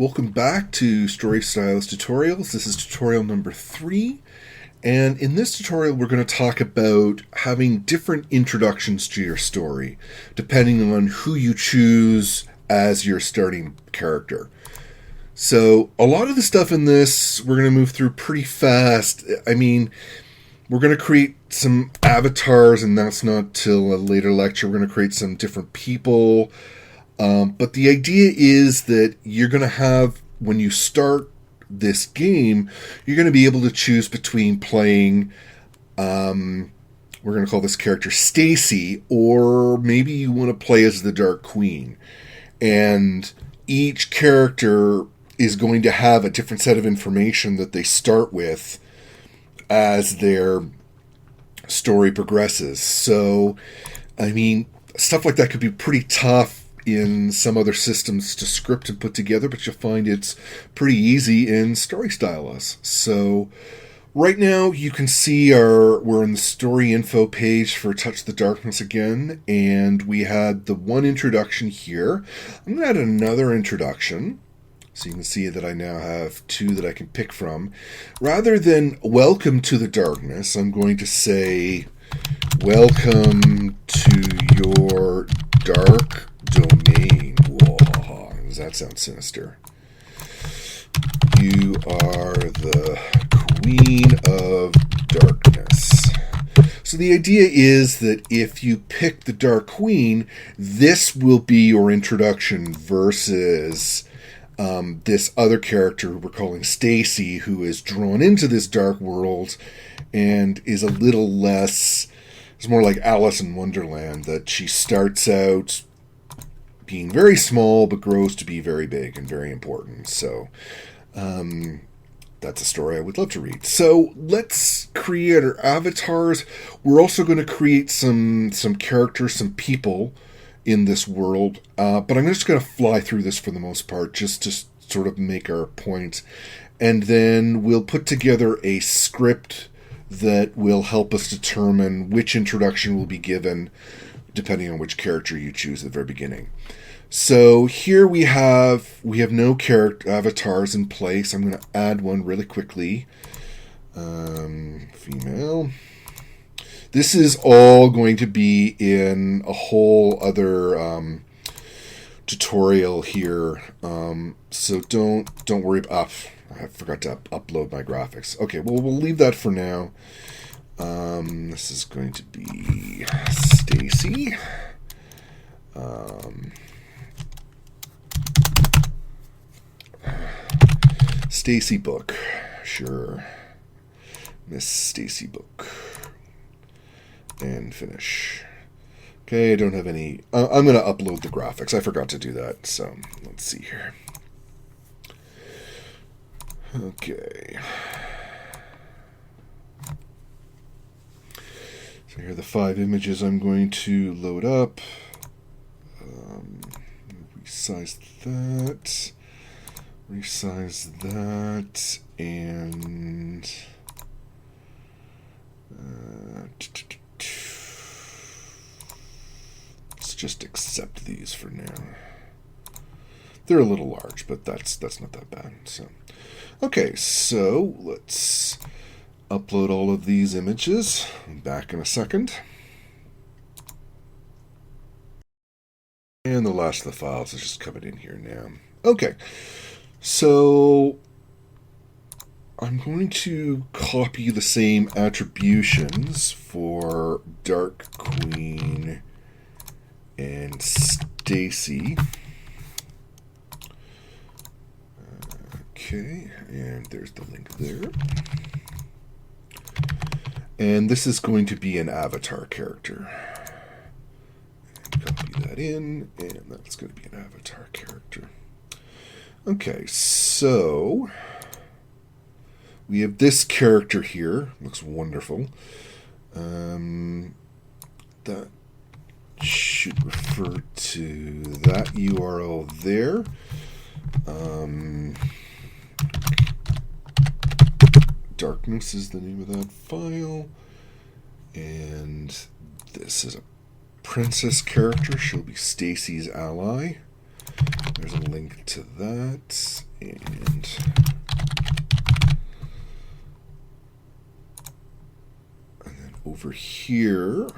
Welcome back to StoryStylus tutorials. This is tutorial number 3, and in this tutorial we're going to talk about having different introductions to your story depending on who you choose as your starting character. So a lot of the stuff in this we're going to move through pretty fast. We're going to create some avatars, and that's not till a later lecture. We're going to create some different people. But the idea is that you're going to have, when you start this game, you're going to be able to choose between playing, we're going to call this character Stacy, or maybe you want to play as the Dark Queen. And each character is going to have a different set of information that they start with as their story progresses. So, stuff like that could be pretty tough in some other systems to script and put together, but you'll find it's pretty easy in StoryStylus. So right now you can see we're in the story info page for Touch the Darkness again, and we had the one introduction here. I'm going to add another introduction, so you can see that I now have 2 that I can pick from. Rather than welcome to the darkness, I'm going to say welcome to your dark domain. Whoa, does that sound sinister? You are the Queen of Darkness. So the idea is that if you pick the Dark Queen, this will be your introduction versus this other character who we're calling Stacy, who is drawn into this dark world and is a little less, it's more like Alice in Wonderland, that she starts out being very small but grows to be very big and very important. So that's a story I would love to read. So let's create our avatars. We're also going to create some characters, some people in this world, but I'm just going to fly through this for the most part, just to sort of make our point, and then we'll put together a script that will help us determine which introduction will be given depending on which character you choose at the very beginning. So here we have no character avatars in place. I'm going to add one really quickly. Female. This is all going to be in a whole other tutorial here. So don't worry. I forgot to upload my graphics. Okay, well, we'll leave that for now. This is going to be Stacy. Stacy book. Sure. Miss Stacy book. And finish. Okay, I don't have any. I'm going to upload the graphics. I forgot to do that. So let's see here. Okay. So here are the 5 images I'm going to load up. Resize that. Resize that. And let's just accept these for now. They're a little large, but that's not that bad. So, okay, so let's upload all of these images. I'm back in a second. And the last of the files is just coming in here now. Okay, so I'm going to copy the same attributions for Dark Queen and Stacy. Okay, and there's the link there. And this is going to be an avatar character. And copy that in, and that's going to be an avatar character. Okay, so we have this character here. Looks wonderful. That should refer to that URL there. Darkness is the name of that file. And this is a princess character. She'll be Stacy's ally. There's a link to that. And then over here,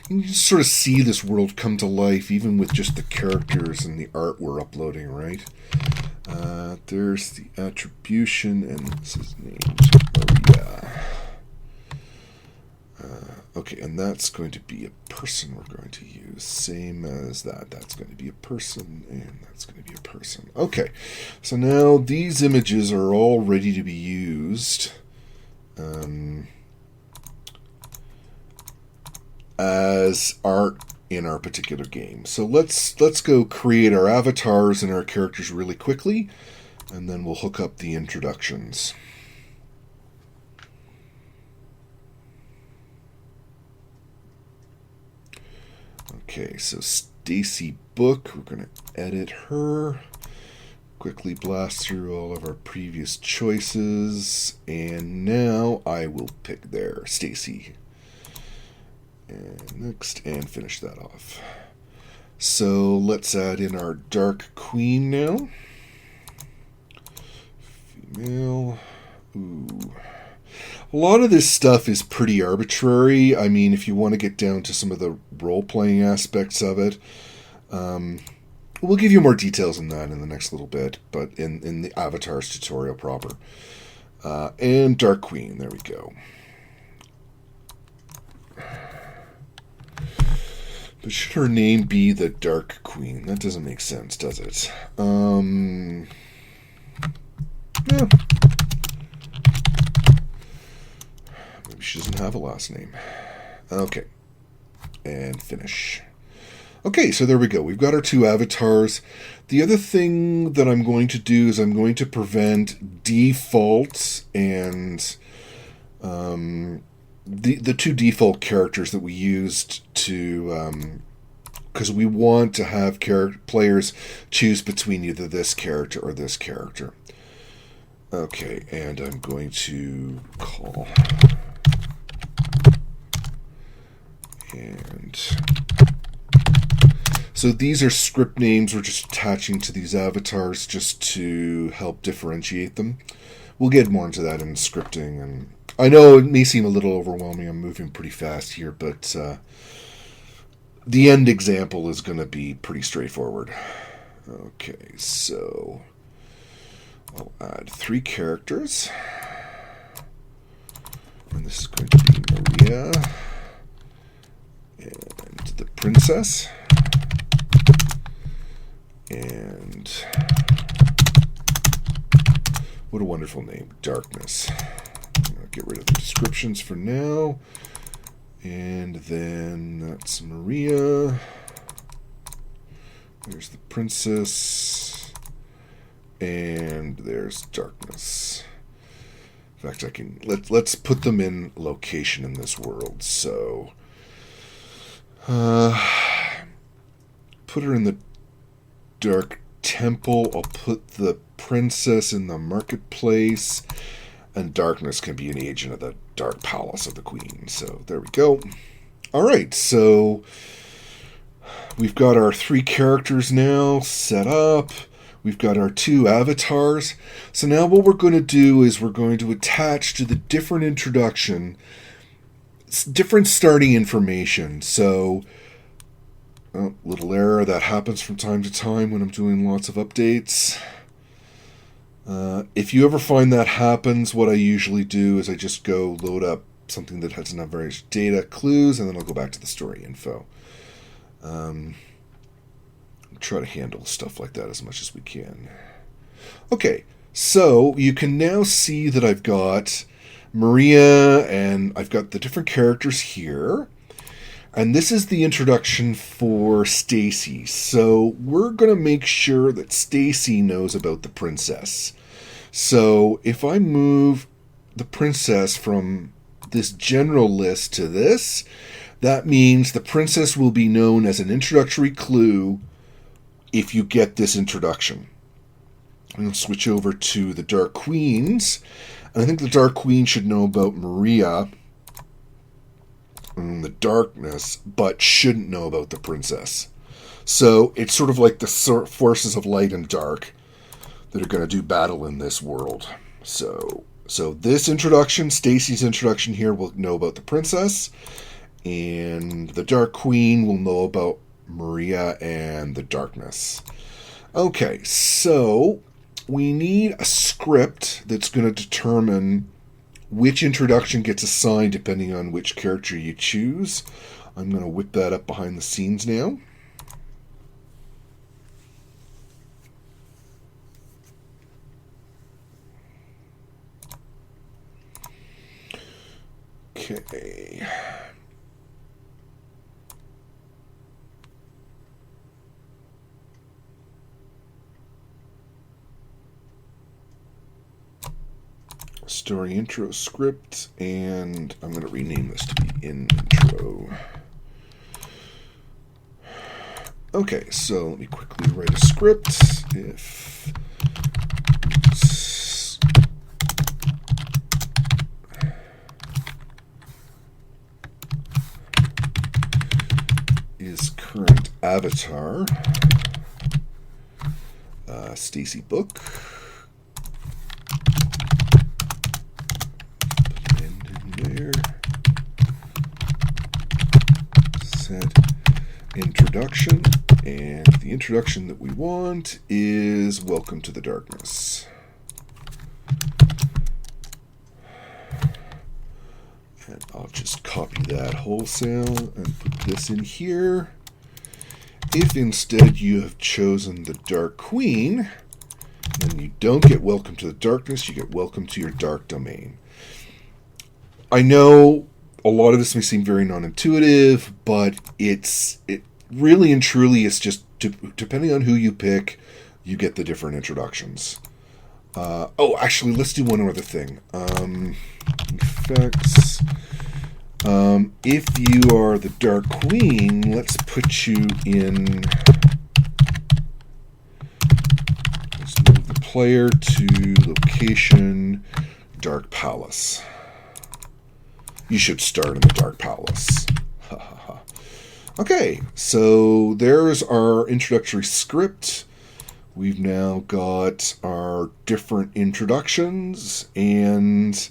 you can just sort of see this world come to life, even with just the characters and the art we're uploading, right? There's the attribution, and this is named Maria. Okay, and that's going to be a person we're going to use. Same as that. That's going to be a person, and that's going to be a person. Okay, so now these images are all ready to be used as art in our particular game. So let's go create our avatars and our characters really quickly, and then we'll hook up the introductions. Okay, so Stacy Book, we're going to edit her, quickly blast through all of our previous choices, and now I will pick there, Stacy. And next, and finish that off. So let's add in our Dark Queen now. Female. Ooh. A lot of this stuff is pretty arbitrary. I mean, if you want to get down to some of the role-playing aspects of it, we'll give you more details on that in the next little bit, but in the avatars tutorial proper. And Dark Queen, there we go. But should her name be the Dark Queen? That doesn't make sense, does it? Yeah. Maybe she doesn't have a last name. Okay. And finish. Okay, so there we go. We've got our two avatars. The other thing that I'm going to do is I'm going to prevent defaults and the two default characters that we used to, because we want to have players choose between either this character or this character. Okay, and I'm going to call, and so these are script names we're just attaching to these avatars just to help differentiate them. We'll get more into that in scripting, and I know it may seem a little overwhelming. I'm moving pretty fast here, but the end example is going to be pretty straightforward. Okay, so I'll add 3 characters. And this is going to be Maria and the princess. And what a wonderful name, Darkness. I'll get rid of the descriptions for now. And then that's Maria. There's the princess. And there's Darkness. In fact, I can let's put them in location in this world. So put her in the Dark Temple. I'll put the princess in the marketplace, and Darkness can be an agent of the Dark Palace of the Queen. So there we go. All right, so we've got our 3 characters now set up. We've got our 2 avatars. So now what we're going to do is we're going to attach to the different introduction different starting information. So little error that happens from time to time when I'm doing lots of updates. If you ever find that happens, what I usually do is I just go load up something that has enough various data clues, and then I'll go back to the story info. Try to handle stuff like that as much as we can. Okay, so you can now see that I've got Maria and I've got the different characters here. And this is the introduction for Stacy. So we're going to make sure that Stacy knows about the princess. So if I move the princess from this general list to this, that means the princess will be known as an introductory clue if you get this introduction. I'm going to switch over to the Dark Queens. And I think the Dark Queen should know about Maria and the darkness, but shouldn't know about the princess. So it's sort of like the forces of light and dark. that are going to do battle in this world. So this introduction, Stacy's introduction here, will know about the princess, and the Dark Queen will know about Maria and the darkness. Okay, so we need a script that's going to determine which introduction gets assigned depending on which character you choose. I'm going to whip that up behind the scenes now. Okay. Story intro script, and I'm going to rename this to be intro. Okay, so let me quickly write a script. If is current avatar Stacy Book. There. Set introduction, and the introduction that we want is Welcome to the Darkness. And I'll just copy that wholesale and put this in here. If instead you have chosen the Dark Queen, then you don't get Welcome to the Darkness, you get Welcome to your Dark Domain. I know a lot of this may seem very non-intuitive, but it really and truly is just, depending on who you pick, you get the different introductions. Actually, let's do one other thing. Effects. If you are the Dark Queen, let's put you in... Let's move the player to location Dark Palace. You should start in the Dark Palace. Okay, so there's our introductory script. We've now got our different introductions, and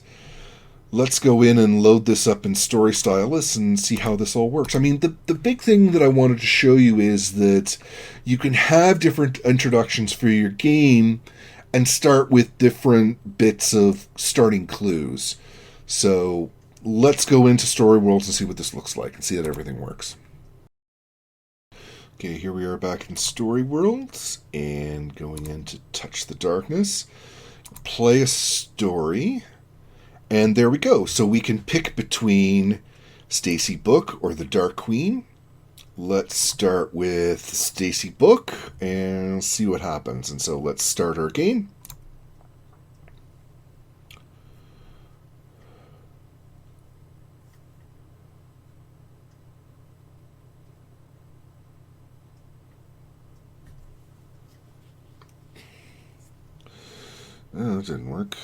let's go in and load this up in StoryStylus and see how this all works. I mean, the big thing that I wanted to show you is that you can have different introductions for your game and start with different bits of starting clues. So let's go into Story Worlds and see what this looks like and see that everything works. Okay, here we are back in Story Worlds and going in to Touch the Darkness. Play a story. And there we go. So we can pick between Stacy Book or the Dark Queen. Let's start with Stacy Book and see what happens. And so let's start our game. Oh, it didn't work.